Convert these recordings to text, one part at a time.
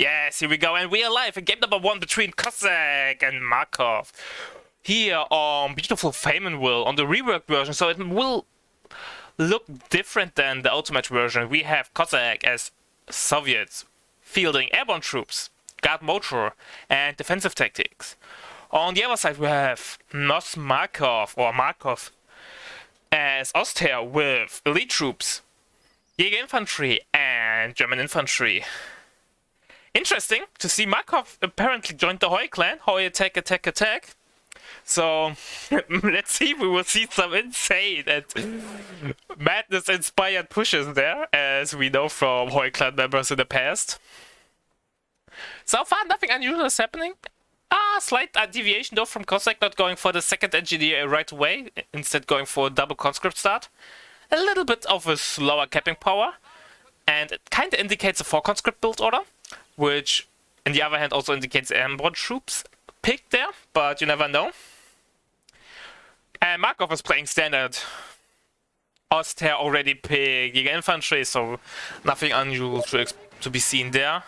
Yes, here we go, and we are live in game number 1 between Coasak and Markov. Here on beautiful Famenville on the reworked version, so it will look different than the Ultimate version. We have Coasak as Soviets fielding airborne troops, guard motor, and defensive tactics. On the other side, we have NosMarkov or Markov as Austria with elite troops, Jäger infantry, and German infantry. Interesting to see Markov apparently joined the Hoy clan. Hoy attack, attack, attack. So let's see, we will see some insane and madness inspired pushes there, as we know from Hoy clan members in the past. So far, nothing unusual is happening. Slight deviation though from Coasak, not going for the second engineer right away, instead going for a double conscript start. A little bit of a slower capping power, and it kind of indicates a 4 conscript build order, which on the other hand also indicates airborne troops picked there, but you never know. And Markov is playing standard. Austria already picked Jäger infantry, so nothing unusual to be seen there.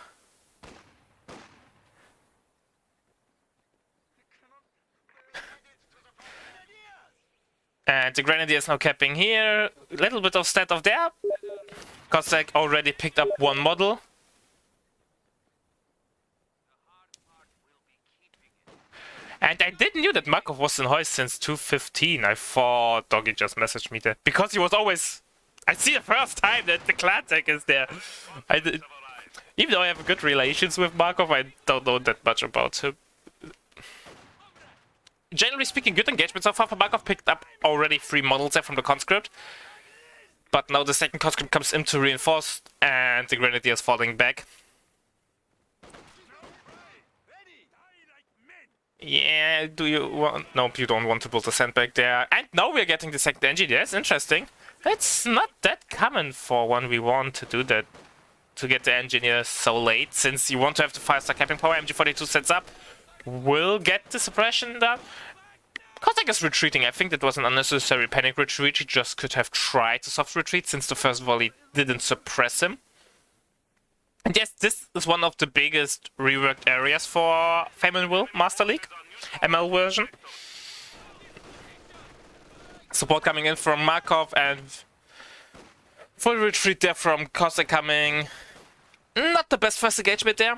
And the Grenadiers now capping here. A little bit of stat of there. Coasak already picked up 1 model. And I didn't knew that Markov was in Hoist since 2015. I thought Doggy just messaged me there. Because he was always... I see the first time that the clan tech is there. Even though I have good relations with Markov, I don't know that much about him. Generally speaking, good engagement so far for Markov. Picked up already 3 models there from the conscript. But now the second conscript comes in to reinforce, and the Grenadiers falling back. Yeah, do you want... Nope, you don't want to build a sandbag there. And now we're getting the second engineer. That's interesting. It's not that common for 1v1 to do that. To get the engineer so late, since you want to have the 5-star capping power. MG42 sets up. Will get the suppression done. Coasak is retreating. I think that was an unnecessary panic retreat. He just could have tried to soft retreat since the first volley didn't suppress him. And yes, this is one of the biggest reworked areas for Famenville Master League, ML version. Support coming in from Markov and full retreat there from Coasak coming. Not the best first engagement there.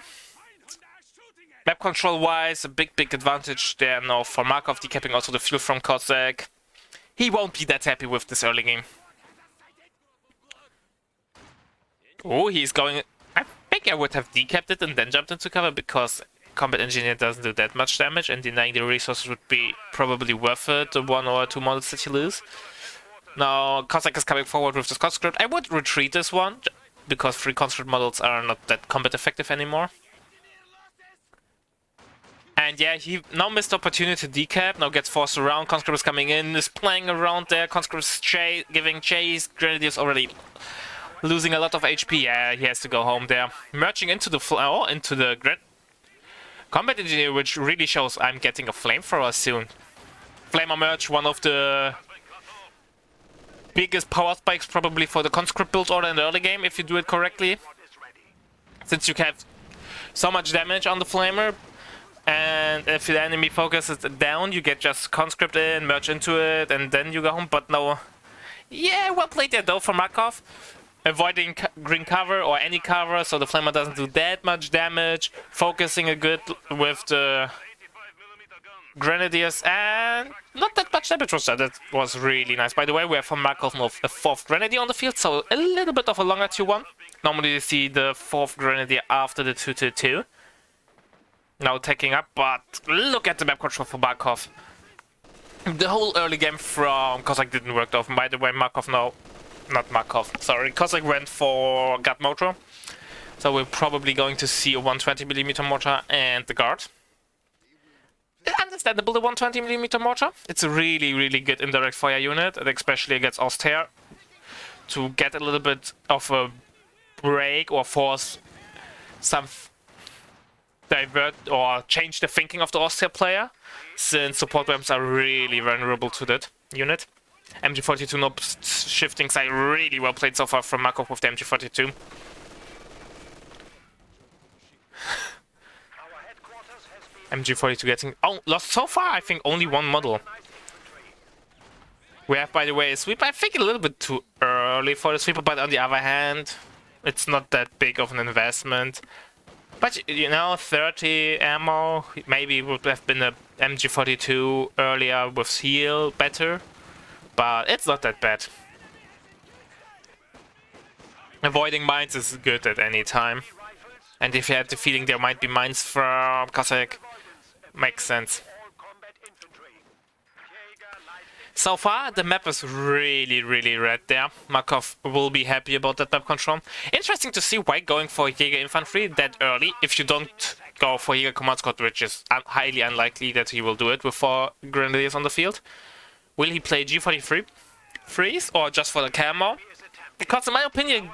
Map control wise, a big advantage there now for Markov, decapping also the fuel from Coasak. He won't be that happy with this early game. Oh, he's going... I think I would have decapped it and then jumped into cover, because Combat Engineer doesn't do that much damage, and denying the resources would be probably worth it, the 1 or 2 models that you lose. Now, Coasak is coming forward with this conscript. I would retreat this one, because 3 conscript models are not that combat effective anymore. And yeah, he now missed the opportunity to decap, now gets forced around, conscript is coming in, is playing around there, conscript is giving chase, Grenadiers already losing a lot of HP. Yeah, he has to go home there. Merging into the Combat Engineer, which really shows I'm getting a flamethrower soon. Flamer merge, one of the biggest power spikes probably for the conscript build order in the early game, if you do it correctly. Since you have so much damage on the flamer, and if the enemy focuses it down, you get just conscript in, merge into it, and then you go home. But no. Yeah, well played there though for Markov. Avoiding green cover or any cover, so the flamer doesn't do that much damage. Focusing a good with the Grenadiers, and not that much damage was done. That was really nice. By the way, we have from Markov now a 4th Grenadier on the field, so a little bit of a longer 2-1. Normally you see the 4th Grenadier after the 2-2-2. Now taking up, but look at the map control for Markov. The whole early game from Coasak didn't work though. By the way, Markov now... Not Markov, sorry. Coasak went for guard motor. So we're probably going to see a 120mm mortar and the guard. Understandable, the 120mm mortar. It's a really good indirect fire unit, and especially against Austria. To get a little bit of a break or force some... divert or change the thinking of the Austria player, since support weapons are really vulnerable to that unit. MG42 no shifting side, really well played so far from Markov with the MG42. MG42 getting... Oh, lost so far, I think, only one model. We have, by the way, a sweeper. I think a little bit too early for the sweeper, but on the other hand, it's not that big of an investment. But, you know, 30 ammo, maybe would have been a MG42 earlier with heal better. But it's not that bad. Avoiding mines is good at any time. And if you have the feeling there might be mines from Coasak, makes sense. So far, the map is really, really red there. Markov will be happy about that map control. Interesting to see why going for Jäger Infantry that early, if you don't go for Jäger Command Squad, which is highly unlikely that he will do it with 4 Grenadiers on the field. Will he play G43 freeze or just for the camo? Because in my opinion,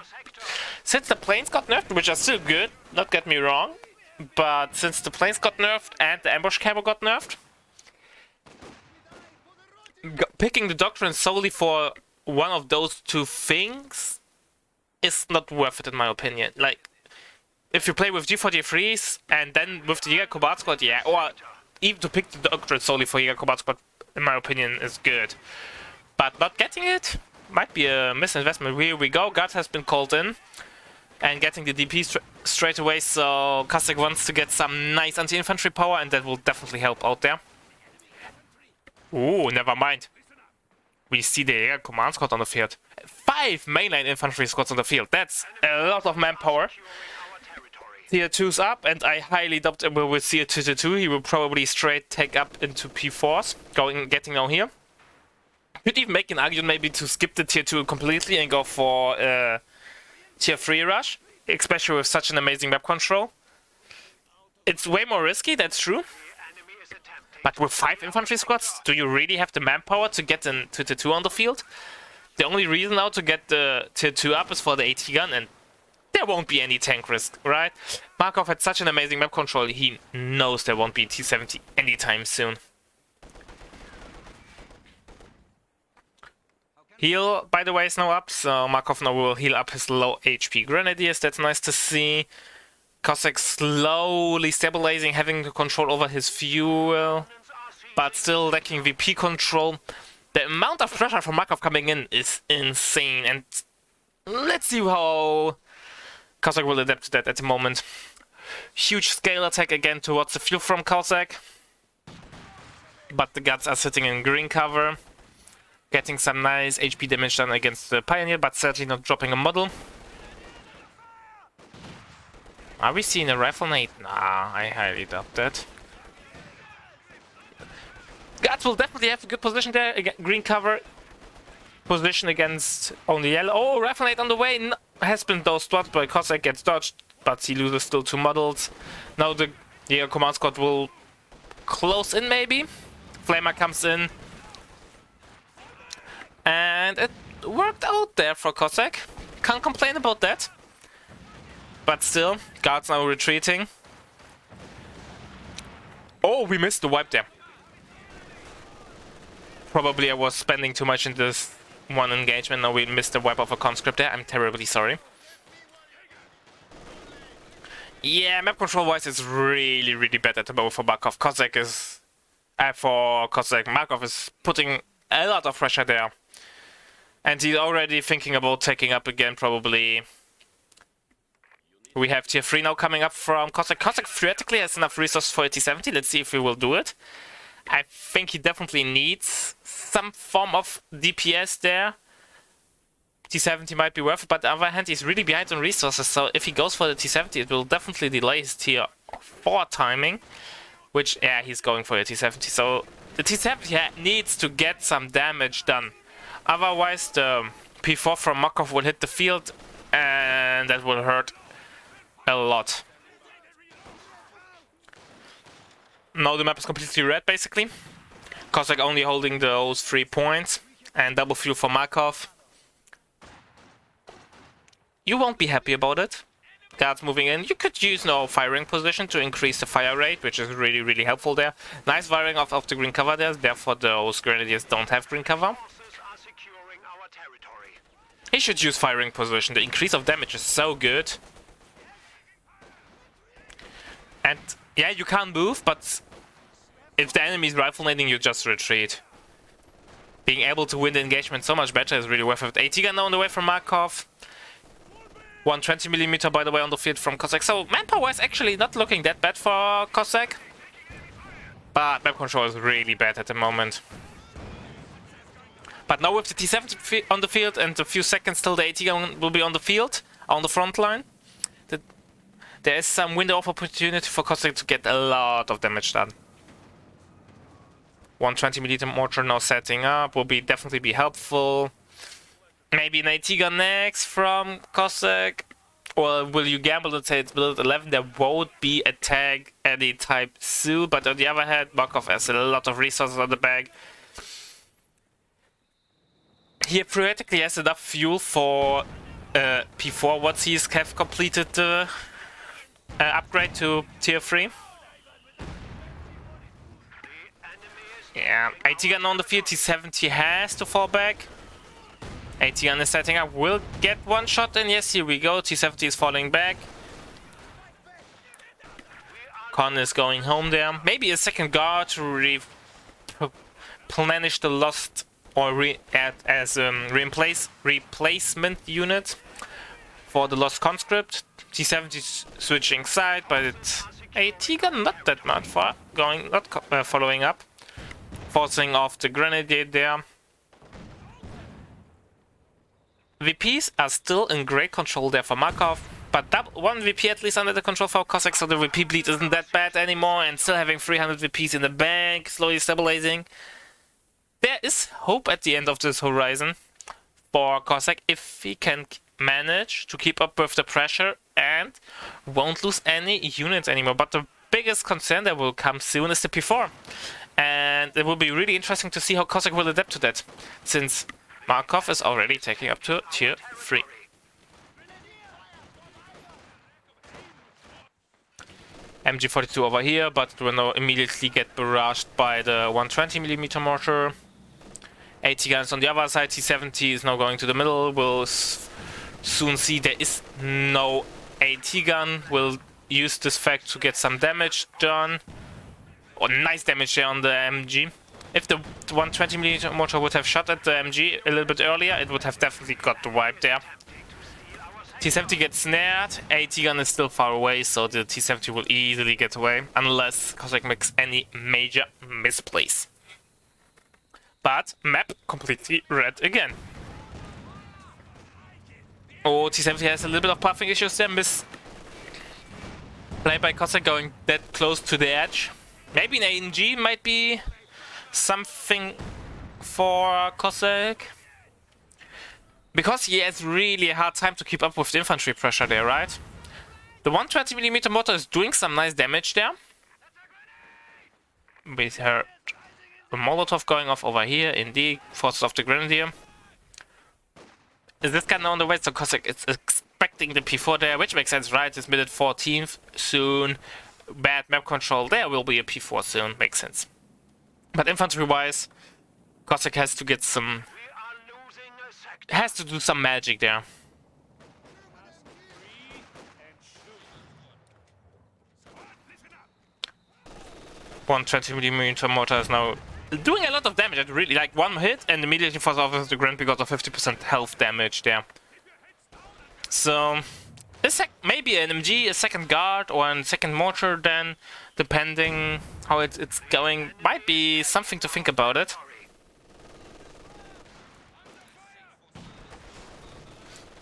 since the planes got nerfed, which are still good, not get me wrong, but since the planes got nerfed and the ambush camo got nerfed, picking the doctrine solely for one of those two things is not worth it in my opinion. Like, if you play with G43s and then with the Jäger Combat Squad, yeah, or even to pick the doctrine solely for Jäger Combat Squad, in my opinion, is good. But not getting it might be a misinvestment. Here we go, Guard has been called in and getting the DP straight away, so Coasak wants to get some nice anti-infantry power and that will definitely help out there. Ooh, never mind. We see the Jäger Command Squad on the field. 5 mainline infantry squads on the field. That's a lot of manpower. Tier 2's up, and I highly doubt it will see a Tier 2. He will probably straight take up into P4s, getting down here. Could even make an argument maybe to skip the Tier 2 completely and go for Tier 3 rush, especially with such an amazing map control. It's way more risky, that's true. But with 5 infantry squads, do you really have the manpower to get an Tier 2 on the field? The only reason now to get the Tier 2 up is for the AT gun, and there won't be any tank risk, right? Markov had such an amazing map control, he knows there won't be T-70 anytime soon. Heal, by the way, is now up, so Markov now will heal up his low HP Grenadiers, that's nice to see. Coasak slowly stabilizing, having control over his fuel, but still lacking VP control. The amount of pressure from Markov coming in is insane, and let's see how Coasak will adapt to that at the moment. Huge scale attack again towards the fuel from Coasak, but the guts are sitting in green cover, getting some nice HP damage done against the Pioneer, but certainly not dropping a model. Are we seeing a rifle nade? Nah, I highly doubt that. Guards will definitely have a good position there. Again, green cover. Position against only yellow. Oh, rifle nade on the way. No, has been dodged by Coasak, gets dodged, but he loses still 2 models. Now the Jäger Command Squad will close in maybe. Flamer comes in. And it worked out there for Coasak. Can't complain about that. But still, guards now retreating. Oh, we missed the wipe there. Probably I was spending too much in this one engagement. Now we missed the wipe of a conscript there. I'm terribly sorry. Yeah, map control wise, it's really, really bad at the moment for Markov. Coasak is... Markov is putting a lot of pressure there. And he's already thinking about taking up again, probably. We have Tier 3 now coming up from Coasak. Coasak theoretically has enough resources for a T-70. Let's see if he will do it. I think he definitely needs some form of DPS there. T-70 might be worth it, but on the other hand, he's really behind on resources. So if he goes for the T-70, it will definitely delay his Tier 4 timing. Which, yeah, he's going for the T-70. So the T-70 needs to get some damage done. Otherwise, the P4 from Markov will hit the field, and that will hurt a lot. Now the map is completely red, basically. Coasak only holding those 3 points, and double fuel for Markov. You won't be happy about it. Guards moving in. You could use no firing position to increase the fire rate, which is really, really helpful there. Nice firing of the green cover there, therefore those Grenadiers don't have green cover. He should use firing position. The increase of damage is so good. And Yeah, you can't move, but if the enemy is rifle nading, you just retreat. Being able to win the engagement so much better is really worth it. AT gun now on the way from Markov. 120mm by the way on the field from Coasak. So manpower is actually not looking that bad for Coasak. But map control is really bad at the moment. But now with the T-70 on the field and a few seconds till the AT gun will be on the field, on the front line, there is some window of opportunity for Coasak to get a lot of damage done. 120mm mortar now setting up will definitely be helpful. Maybe an AT gun next from Coasak. Or will you gamble and say it's build 11? There won't be a tag anytime soon. But on the other hand, Markov has a lot of resources on the bag. He theoretically has enough fuel for P4 once he's completed the upgrade to tier 3. Yeah, AT gun on the field, T-70 has to fall back. AT gun is setting up, will get one shot in. Yes, here we go. T-70 is falling back. Con is going home there. Maybe a second guard to replenish the lost or add as replacement unit for the lost conscript. T-70 switching side, but it's AT gun not that much far going, not following up. Forcing off the grenadier there. VPs are still in great control there for Markov, but one VP at least under the control for Coasak, so the VP bleed isn't that bad anymore, and still having 300 VPs in the bank, slowly stabilizing. There is hope at the end of this horizon for Coasak if he can manage to keep up with the pressure and won't lose any units anymore. But the biggest concern that will come soon is the P4. And it will be really interesting to see how Coasak will adapt to that, since Markov is already taking up to tier 3. MG42 over here, but it will now immediately get barraged by the 120mm mortar. AT guns on the other side, T-70 is now going to the middle. We'll soon see there is no AT gun. We'll use this fact to get some damage done. Oh, nice damage there on the MG. If the 120mm mortar would have shot at the MG a little bit earlier, it would have definitely got the wipe there. T-70 gets snared, AT gun is still far away, so the T-70 will easily get away, unless Coasak makes any major misplays. But map completely red again. Oh, T-70 has a little bit of puffing issues there, play by Coasak going that close to the edge. Maybe an ANG might be something for Coasak. Because he has really a hard time to keep up with the infantry pressure there, right? The 120mm mortar is doing some nice damage there. We heard a Molotov going off over here in the forces of the Grenadier. Is this gun on the way? So Coasak is expecting the P4 there, which makes sense, right? It's mid at 14th soon. Bad map control, there will be a P4 soon, makes sense. But infantry-wise, Coasak has to get some... has to do some magic there. One 120mm mortar is now doing a lot of damage. It really, like, one hit and immediately falls off the ground because of 50% health damage there. So... maybe an MG, a second guard, or a second mortar then, depending how it's going, might be something to think about it.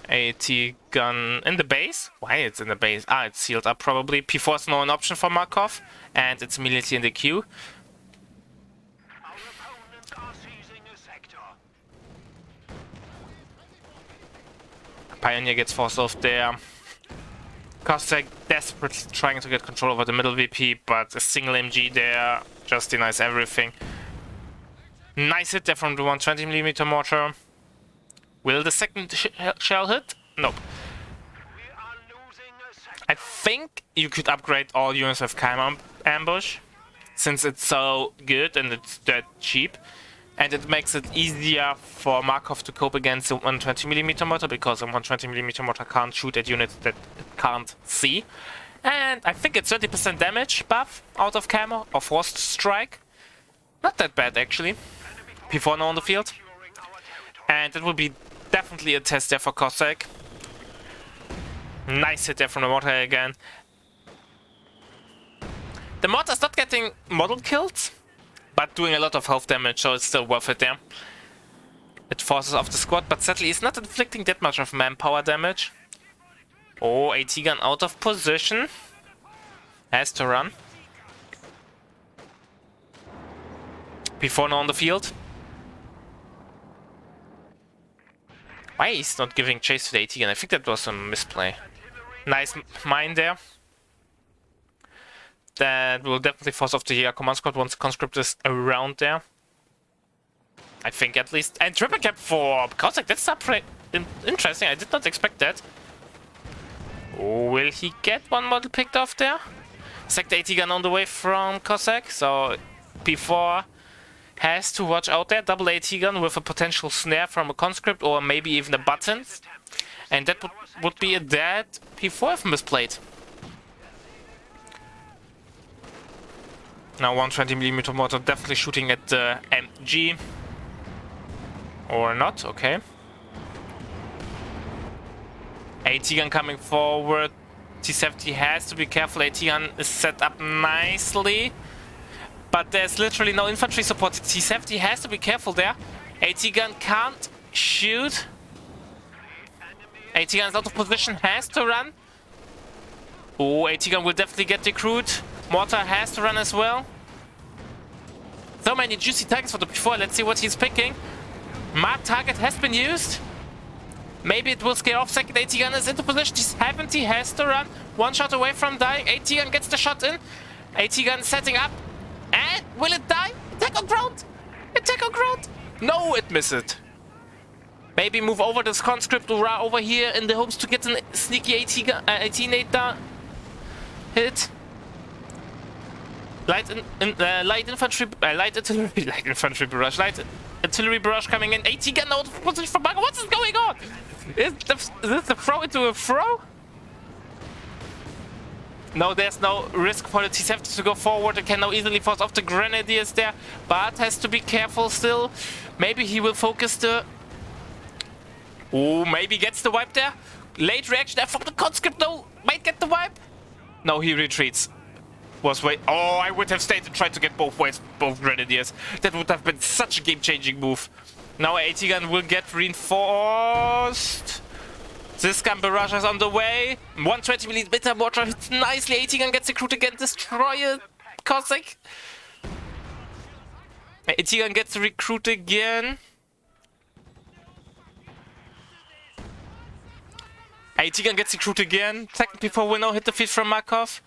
AT gun in the base? Why it's in the base? Ah, it's sealed up probably. P4 is now an option for Markov, and it's immediately in the queue. Pioneer gets forced off there. Coasak desperately trying to get control over the middle VP, but a single MG there just denies everything. Nice hit there from the 120mm mortar. Will the second shell hit? Nope. I think you could upgrade all units with Keim ambush, since it's so good and it's that cheap. And it makes it easier for Markov to cope against the 120mm mortar, because a 120mm mortar can't shoot at units that it can't see. And I think it's 30% damage buff out of camo, or forced strike. Not that bad actually. P4 now on the field. And it will be definitely a test there for Coasak. Nice hit there from the mortar again. The mortar's not getting model kills, but doing a lot of health damage, so it's still worth it there. It forces off the squad, but sadly it's not inflicting that much of manpower damage. Oh, AT gun out of position. Has to run. P4 now on the field. Why he's not giving chase to the AT gun? I think that was a misplay. Nice mine there. That will definitely force off the command squad once the conscript is around there. I think at least. And triple cap for Coasak. That's interesting. I did not expect that. Oh, will he get one model picked off there? Sector AT gun on the way from Coasak. So P4 has to watch out there. Double AT gun with a potential snare from a conscript or maybe even a button. And that would be a dead P4 if misplayed. Now 120mm mortar definitely shooting at the MG. Or not, okay. AT gun coming forward. T70 has to be careful. AT gun is set up nicely. But there's literally no infantry support. T70 has to be careful there. AT gun can't shoot. AT gun is out of position, has to run. Oh, AT gun will definitely get recruit. Mortar has to run as well. So many juicy targets for the P4. Let's see what he's picking. Mark target has been used. Maybe it will scare off. Second AT gun is into position. T70 has to run. One shot away from dying. AT gun gets the shot in. AT gun setting up. And will it die? Attack on ground. Attack on ground. No, it missed it. Maybe move over this conscript over here in the hopes to get a sneaky AT nade down. Hit. Light artillery barrage coming in. AT gun out of position from Bunker. What is going on? Is this a throw into a throw? No, there's no risk for the T70 to go forward. It can now easily force off the grenadiers there, but has to be careful still. Maybe he will focus the. Oh, maybe gets the wipe there. Late reaction there from the conscript. No, might get the wipe. No, he retreats. Was wait. Oh, I would have stayed and tried to get both ways, both grenadiers. That would have been such a game-changing move. Now AT gun will get reinforced. This gun barrage is on the way. 120mm mortar hits nicely. AT gun gets recruit again. Destroy it. Coasak. AT gun gets the recruit again. AT gun gets recruit again. Second P4 will now hit the field from Markov.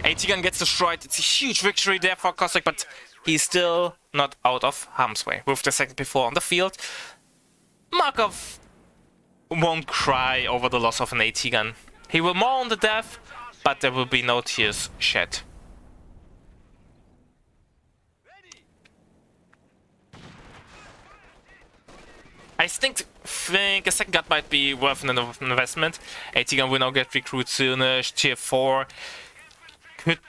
AT gun gets destroyed. It's a huge victory there for Coasak, but he's still not out of harm's way with the second P4 on the field. Markov won't cry over the loss of an AT gun. He will mourn the death, but there will be no tears shed. I think a second gun might be worth an investment. AT gun will now get recruit soonish. Tier 4 could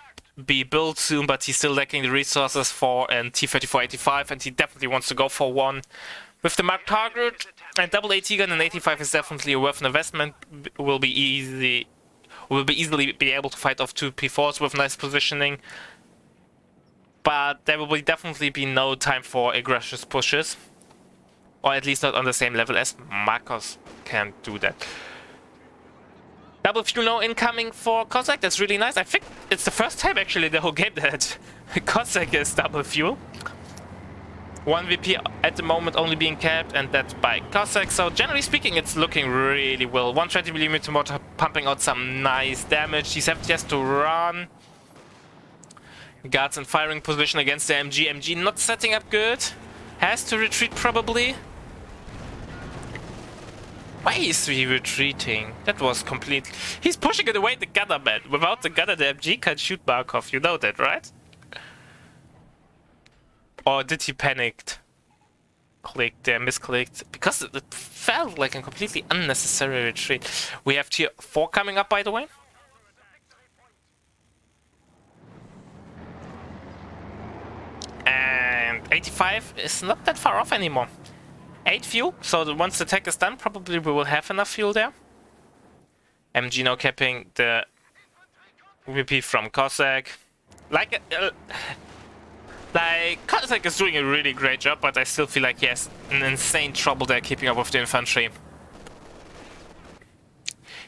be built soon, but he's still lacking the resources for an T-34-85, and he definitely wants to go for one. With the marked target and double AT gun, and 85 is definitely a worth an investment. Will be easily be able to fight off two P4s with nice positioning. But there will definitely be no time for aggressive pushes. Or at least not on the same level as Markov can do that. Double fuel now incoming for Coasak. That's really nice. I think it's the first time actually the whole game that Coasak is double fuel. 1 VP at the moment only being capped, and that by Coasak. So generally speaking, it's looking really well. 120mm mortar pumping out some nice damage. T70 has to run. Guards in firing position against the MG. MG not setting up good. Has to retreat probably. Why is he retreating? That was complete. He's pushing it away the gunner, man. Without the gunner, the MG can't shoot Markov. You know that, right? Or did he panicked? clicked there, misclicked, because it felt like a completely unnecessary retreat. We have tier 4 coming up, by the way. And 85 is not that far off anymore. 8 fuel, so once the tech is done, probably we will have enough fuel there. MG now capping the VP from Coasak. Like Coasak is doing a really great job, but I still feel like he has an insane trouble there keeping up with the infantry.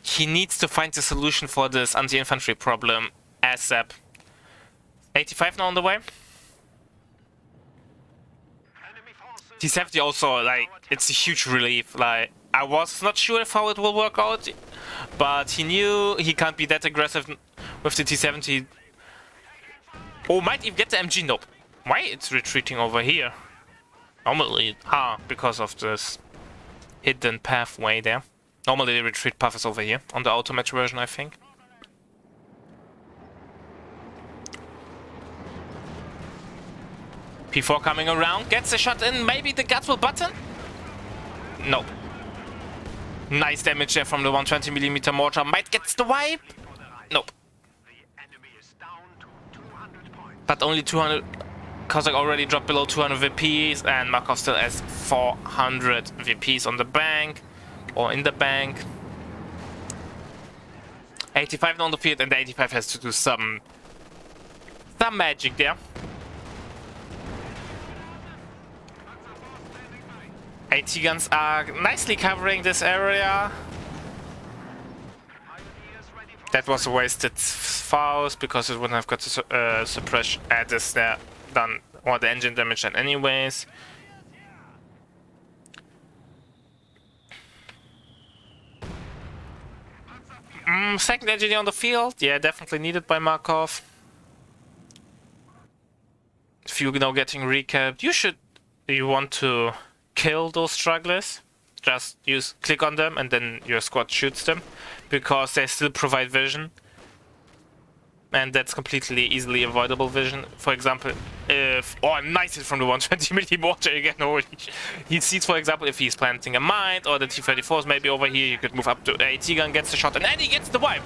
He needs to find the solution for this anti-infantry problem ASAP. 85 now on the way. T70 also, like, it's a huge relief. Like, I was not sure if how it will work out, but he knew he can't be that aggressive with the T70. Or might even get the MG. Nope. Why it's retreating over here? Normally, because of this hidden pathway there. Normally the retreat path is over here, on the automatic version, I think. P4 coming around, gets a shot in, maybe the guts will button? Nope. Nice damage there from the 120mm mortar, might get the wipe? Nope. But only 200... Coasak already dropped below 200 VPs, and Markov still has 400 VPs on the bank, or in the bank. 85 on the field, and the 85 has to do some magic there. 80 guns are nicely covering this area. That was a wasted Faust because it wouldn't have got to suppress this there done, or the engine damage then anyways. Second engineer on the field, yeah, definitely needed by Markov. If you're now getting recapped, you want to kill those stragglers. Just click on them and then your squad shoots them, because they still provide vision. And that's completely easily avoidable vision. For example, if... Oh, nice hit from the 120mm mortar again. He sees, for example, if he's planting a mine, or the T-34s maybe over here, you could move up to AT gun, gets the shot, and then he gets the wipe.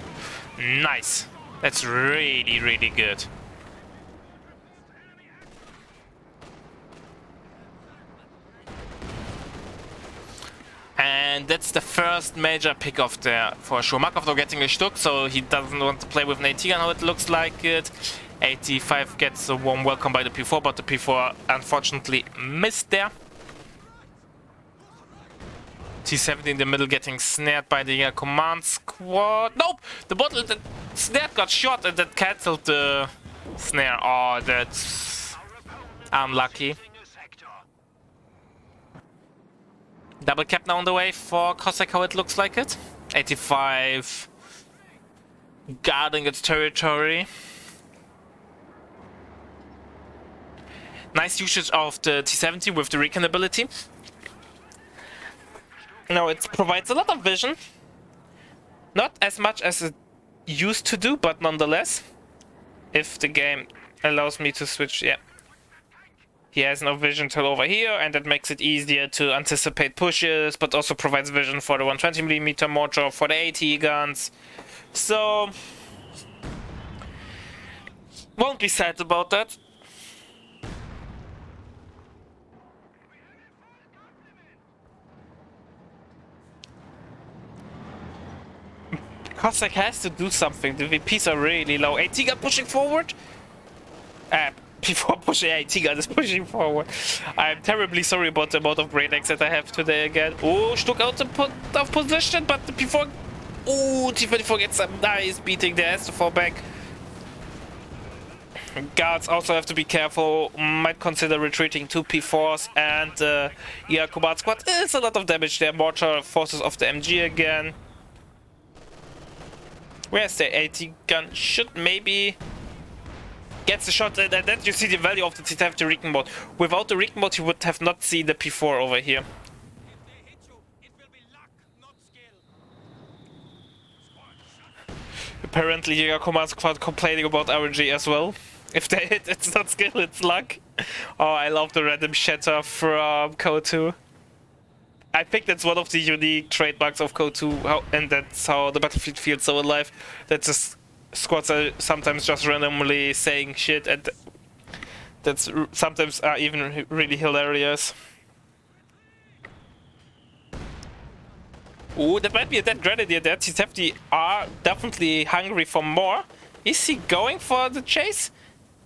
Nice. That's really, really good. And that's the first major pick off there for sure. Markov now getting a Stuck, so he doesn't want to play with an AT gun, how it looks like it. 85 gets a warm welcome by the P4, but the P4 unfortunately missed there. T70 in the middle getting snared by the command squad. Nope! The snare got shot and that cancelled the snare. Oh, that's unlucky. Double cap now on the way for Coasak, how it looks like it. 85 guarding its territory. Nice usage of the T70 with the recon ability. Now it provides a lot of vision. Not as much as it used to do, but nonetheless. If the game allows me to switch, yeah. He has no vision till over here, and that makes it easier to anticipate pushes, but also provides vision for the 120mm mortar, for the AT guns. So, won't be sad about that. Coasak has to do something. The VPs are really low. AT gun pushing forward. Before pushing AT gun is pushing forward. I'm terribly sorry about the amount of brain eggs that I have today again. Oh, Stuck out of position, but the P4... Oh, T-34 gets a nice beating there, has to fall back. Guards also have to be careful, might consider retreating to P4s, and yeah, command squad is a lot of damage there. Mortar forces off the MG again. Where's the AT gun? Should maybe... Gets the shot, and then you see the value of the T-70 recon mode. Without the recon mode, you would have not seen the P4 over here. Apparently, your command squad complaining about RNG as well. If they hit, it's not skill, it's luck. Oh, I love the random shatter from Code 2. I think that's one of the unique trademarks of Code 2, and that's how the Battlefield feels so alive. That the squads are sometimes just randomly saying shit, and that's sometimes are even really hilarious. Ooh, that might be a dead grenadier there. T70 are definitely hungry for more. Is he going for the chase?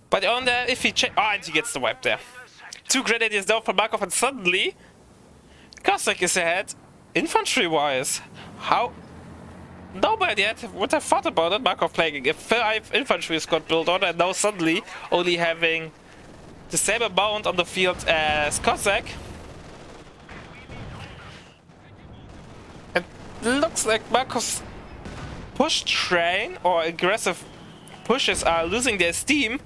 But on there, if he and he gets the wipe there. 2 grenadiers down for Markov, and suddenly Coasak is ahead, infantry-wise. How? Nobody would have thought about it. Markov playing a 5 infantry squad built on, and now suddenly only having the same amount on the field as Coasak. It looks like Markov's push train or aggressive pushes are losing their steam,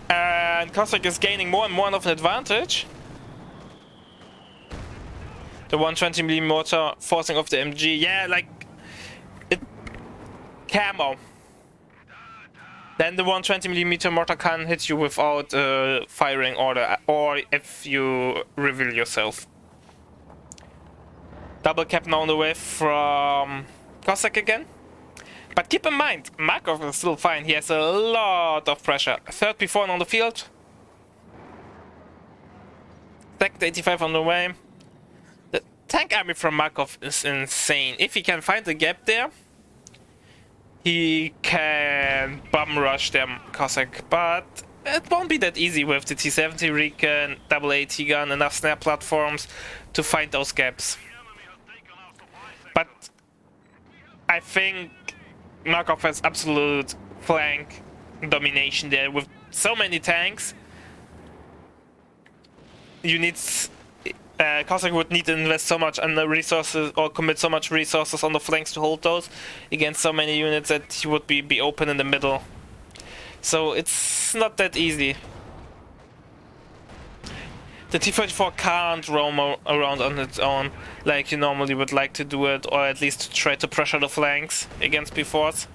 and Coasak is gaining more and more of an advantage. The 120mm mortar forcing off the MG. Yeah, like it camo. Then the 120mm mortar can hit you without firing order, or if you reveal yourself. Double cap now on the way from Coasak again. But keep in mind, Markov is still fine. He has a lot of pressure. 3rd P4 on the field. Second 85 on the way. The tank army from Markov is insane. If he can find a gap there, he can bum rush them, Coasak. But it won't be that easy with the T70 Recon, double AT gun, enough snare platforms to find those gaps. But I think Markov has absolute flank domination there with so many tanks. You need Coasak would need to invest so much on the resources or commit so much resources on the flanks to hold those against so many units that he would be open in the middle. So it's not that easy. The T-34 can't roam around on its own like you normally would like to do it, or at least try to pressure the flanks against P4s.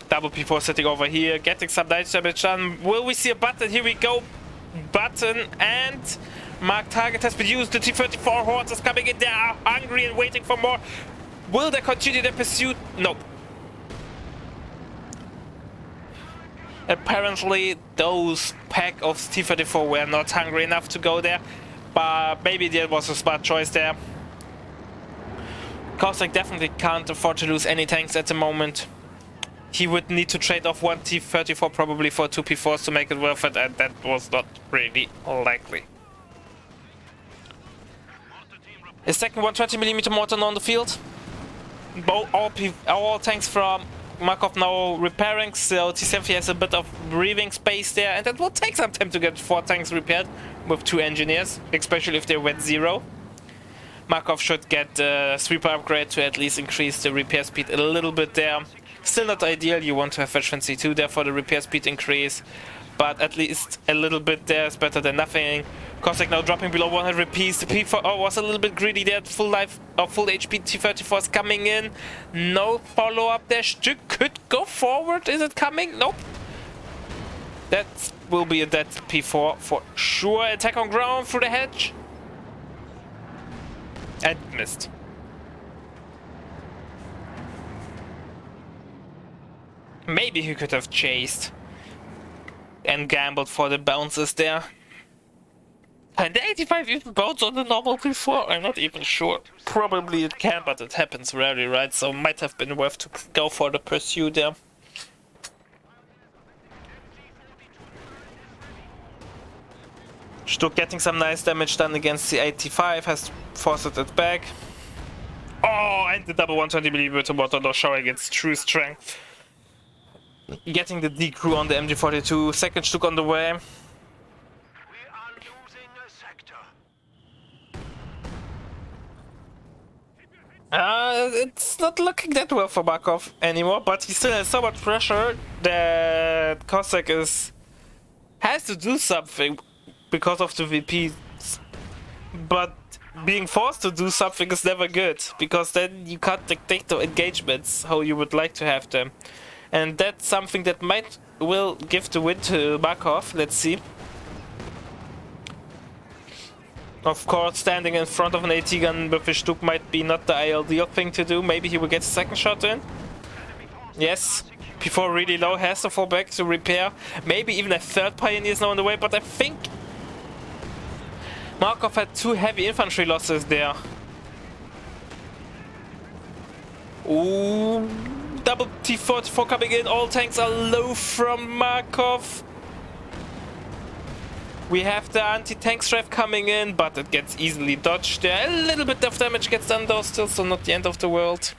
Double P4 sitting over here, getting some nice damage done. Will we see a button? Here we go. Button, and mark target has been used. The T-34 hordes is coming in. They are hungry and waiting for more. Will they continue their pursuit? Nope. Apparently those pack of T-34 were not hungry enough to go there, but maybe that was a smart choice there. Coasak definitely can't afford to lose any tanks at the moment. He would need to trade off 1 T-34 probably for 2 P4s to make it worth it, and that was not really likely. A second 120mm mortar on the field. All tanks from Markov now repairing, so T-70 has a bit of breathing space there, and it will take some time to get 4 tanks repaired with 2 engineers, especially if they're wet 0. Markov should get a sweeper upgrade to at least increase the repair speed a little bit there. Still not ideal, you want to have efficiency 2 there for the repair speed increase, but at least a little bit there is better than nothing. Coasak now dropping below 100 Ps. The P4 was a little bit greedy there. Full life or full HP T-34 is coming in. No follow up there. Could go forward. Is it coming? Nope. That will be a dead P4 for sure. Attack on ground through the hedge. And missed. Maybe he could have chased and gambled for the bounces there. And the 85 even bounce on the normal P4? I'm not even sure. Probably it can, but it happens rarely, right? So might have been worth to go for the pursuit there. Stuck getting some nice damage done against the 85, has forced it back. Oh, and the double 120mm mortar now showing its true strength. Getting the D-crew on the MG42, second Stuck on the way. We are losing a sector. It's not looking that well for Markov anymore, but he still has so much pressure that Coasak has to do something because of the VPs. But being forced to do something is never good, because then you can't dictate the engagements how you would like to have them. And that's something that will give the win to Markov. Let's see. Of course, standing in front of an AT gun with a Stuk might be not the ideal thing to do. Maybe he will get a second shot in. Yes, P4 really low, has to fall back to repair. Maybe even a third Pioneer is now on the way, but I think Markov had 2 heavy infantry losses there. Ooh, double T-44 coming in. All tanks are low from Markov. We have the anti-tank strafe coming in, but it gets easily dodged there. A little bit of damage gets done though still, so not the end of the world.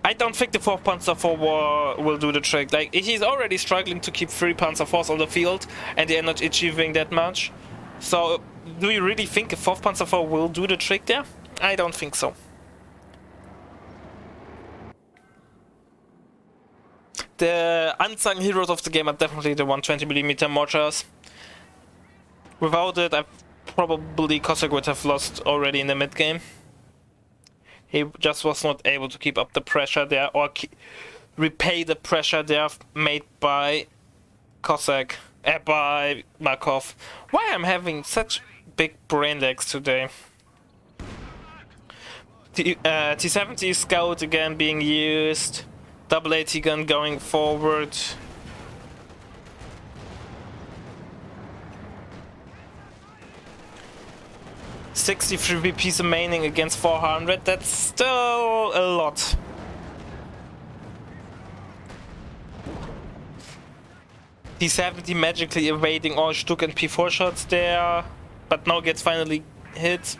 I don't think the 4th Panzer IV will do the trick. Like, he's already struggling to keep 3 Panzer IVs on the field, and they are not achieving that much. So, do you really think a 4th Panzer IV will do the trick there? I don't think so. The unsung heroes of the game are definitely the 120mm mortars. Without it, probably Coasak would have lost already in the mid game. He just was not able to keep up the pressure there, or repay the pressure there made by Coasak, by Markov. Why I'm having such big brain legs today? T-70 Scout again being used. Double AT gun going forward. $63 VPs remaining against 400. That's still a lot. T-70 magically evading all Stuk and P4 shots there, but now gets finally hit.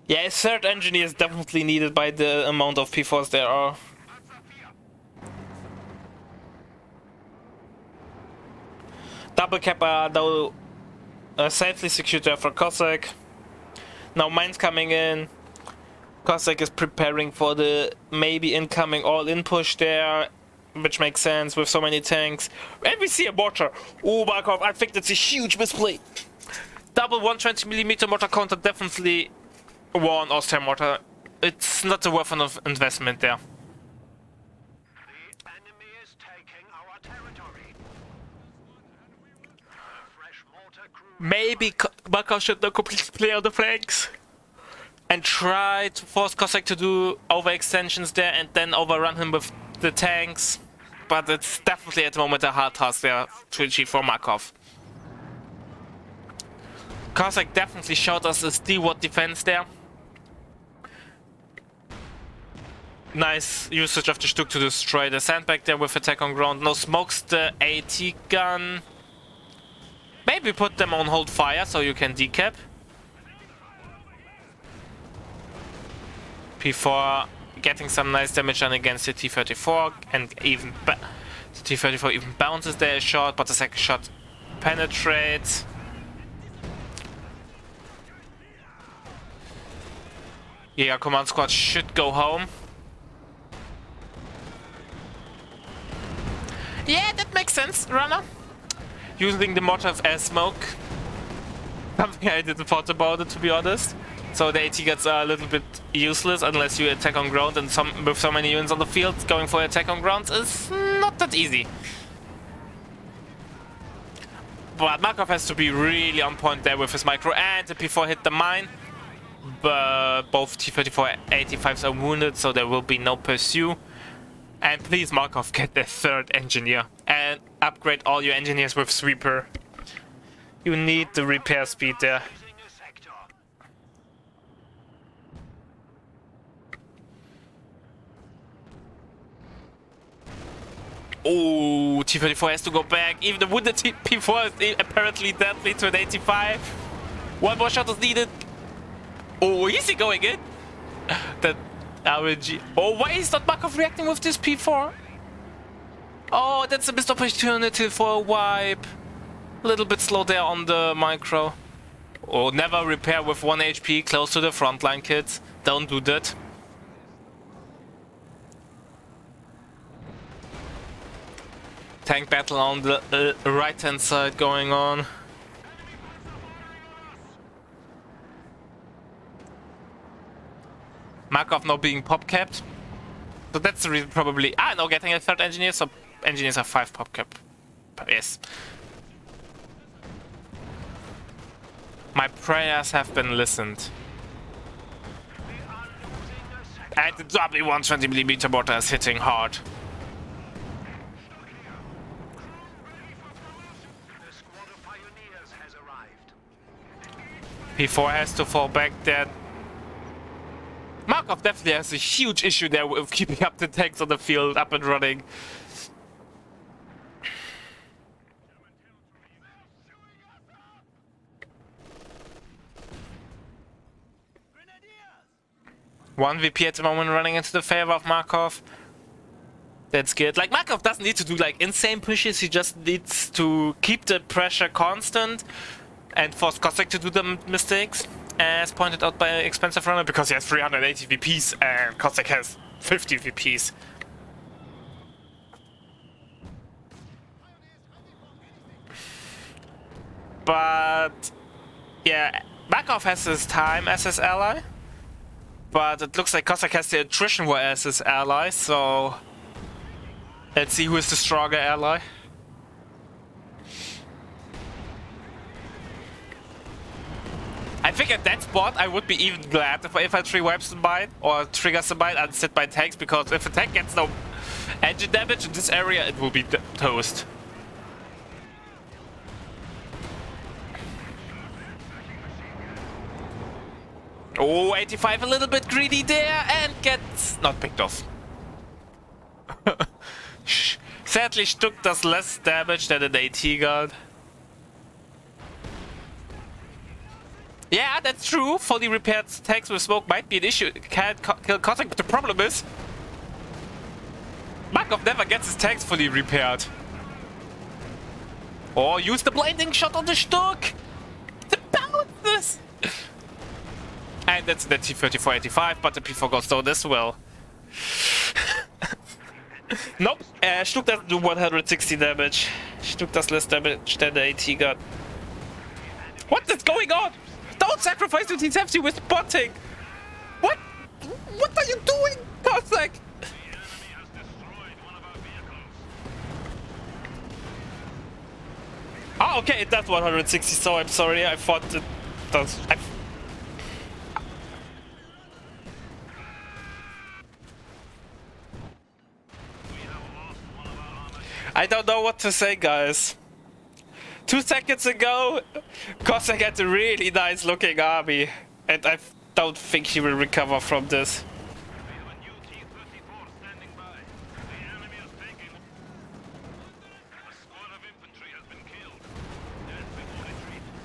Yeah, a 3rd engineer is definitely needed by the amount of P4s there are. Double Kappa though safely secured there for Coasak. Now mines coming in. Coasak is preparing for the maybe incoming all-in push there, which makes sense with so many tanks. And we see a mortar. Oh, Markov, I think that's a huge misplay. Double 120mm mortar counter, definitely one Austrian mortar. It's not a worth of investment there. The enemy is taking our territory. Fresh mortar crew. Maybe Markov should not completely play on the flanks and try to force Coasak to do overextensions there and then overrun him with the tanks. But it's definitely at the moment a hard task there to achieve for Markov. Coasak definitely showed us a D-Watt defense there. Nice usage of the Stuk to destroy the sandbag there with attack on ground. No smokes the AT gun. Maybe put them on hold fire so you can decap. P4 getting some nice damage done against the T-34, and even the T-34 even bounces there a shot, but the second shot penetrates. Yeah, command squad should go home. Yeah, that makes sense, runner. Using the mortar as smoke. Something I didn't thought about it, to be honest. So the AT guns are a little bit useless unless you attack on ground, and with so many units on the field, going for attack on ground is not that easy. But Markov has to be really on point there with his micro, and the P4 hit the mine. But both T-34 85s are wounded, so there will be no pursue. And please, Markov, get the 3rd engineer and upgrade all your engineers with sweeper. You need the repair speed there. Oh, T-34 has to go back. Even the wounded P4 is apparently deadly to an 85. One more shot is needed. Oh, is he going in? That RNG. Oh, why is not Markov reacting with this P4? Oh, that's a missed opportunity for a wipe. A little bit slow there on the micro. Oh, never repair with 1 HP close to the front line, kids. Don't do that. Tank battle on the right hand side going on. Markov now being pop capped. So that's the reason probably. Ah, no, getting a third engineer, so engineers are 5 pop cap. Yes. My prayers have been listened. And the W120mm mortar is hitting hard. The squad of pioneers has arrived. P4 has to fall back there. Markov definitely has a huge issue there with keeping up the tanks on the field up and running. One VP at the moment running into the favor of Markov. That's good. Like, Markov doesn't need to do like insane pushes, he just needs to keep the pressure constant and force Coasak to do the mistakes, as pointed out by Expensive Runner, because he has 380 VPs and Coasak has 50 VPs. But yeah, Markov has his time as his ally. But it looks like Coasak has the attrition war as his ally, so let's see who is the stronger ally. I think at that spot I would be even glad if I 3-wipes the bite or triggers the bite and sit by tanks, because if a tank gets no engine damage in this area, it will be toast. Oh, 85 a little bit greedy there and gets not picked off. Sadly, Stuck does less damage than an AT gun. Yeah, that's true. Fully repaired tanks with smoke might be an issue. Can't kill Coasak, but the problem is Markov never gets his tanks fully repaired. Or use the blinding shot on the Stuck to bounce this. And that's the T-34-85, but the P4 goes down as well. Nope, Stuck doesn't do 160 damage. Stuck does less damage than the AT gun. What is going on? Don't sacrifice your T-70 with spotting! What? What are you doing, Coasak? Oh, okay, it does 160, so I'm sorry, I thought it does. I don't know what to say, guys. 2 seconds ago, Coasak had a really nice looking army, and I don't think he will recover from this.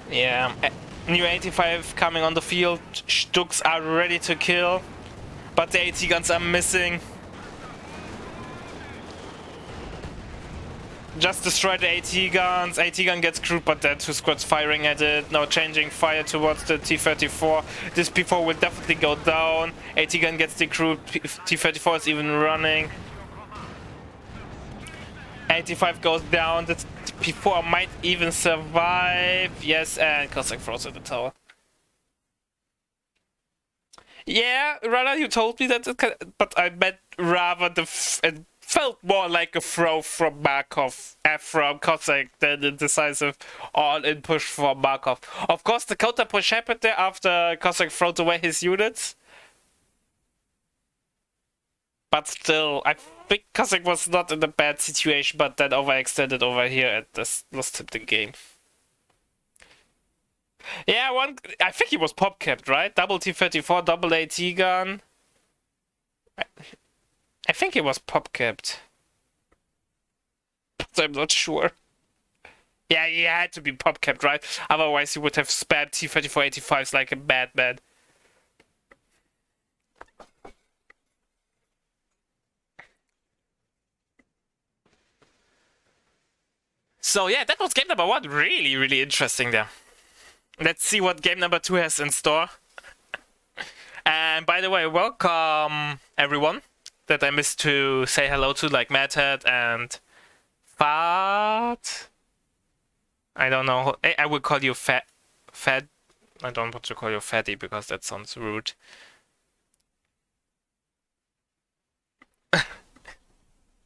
Yeah, new 85 coming on the field. Stucks are ready to kill, but the AT guns are missing. Just destroy the AT guns. AT gun gets crewed, but there are 2 squads firing at it. Now changing fire towards the T-34. This P4 will definitely go down. AT gun gets decrewed. T-34 is even running. 85 goes down. The P4 might even survive. Yes, and Coasak throws at the tower. Yeah, Rana, you told me that, but I meant rather it felt more like a throw from Markov, from Coasak, than a decisive all-in push from Markov. Of course, the counter push happened there after Coasak threw away his units. But still, I think Coasak was not in a bad situation, but then overextended over here and just lost him the game. Yeah, I think he was pop capped, right? Double T-34, double AT gun. I think he was pop capped. So I'm not sure. Yeah, he had to be pop capped, right? Otherwise he would have spammed T-34-85s like a madman. So yeah, that was game number 1. Really, really interesting there. Let's see what game number 2 has in store. And by the way, welcome everyone that I missed to say hello to, like Madhead and Fat. I don't know. I will call you Fat. I don't want to call you Fatty because that sounds rude.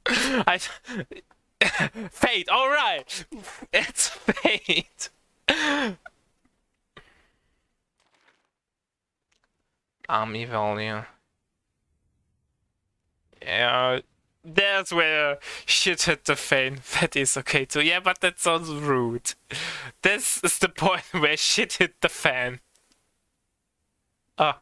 I fate. All right, it's fate. Evil, yeah. Yeah, that's where shit hit the fan. That is okay too. Yeah, but that sounds rude. This is the point where shit hit the fan. Ah.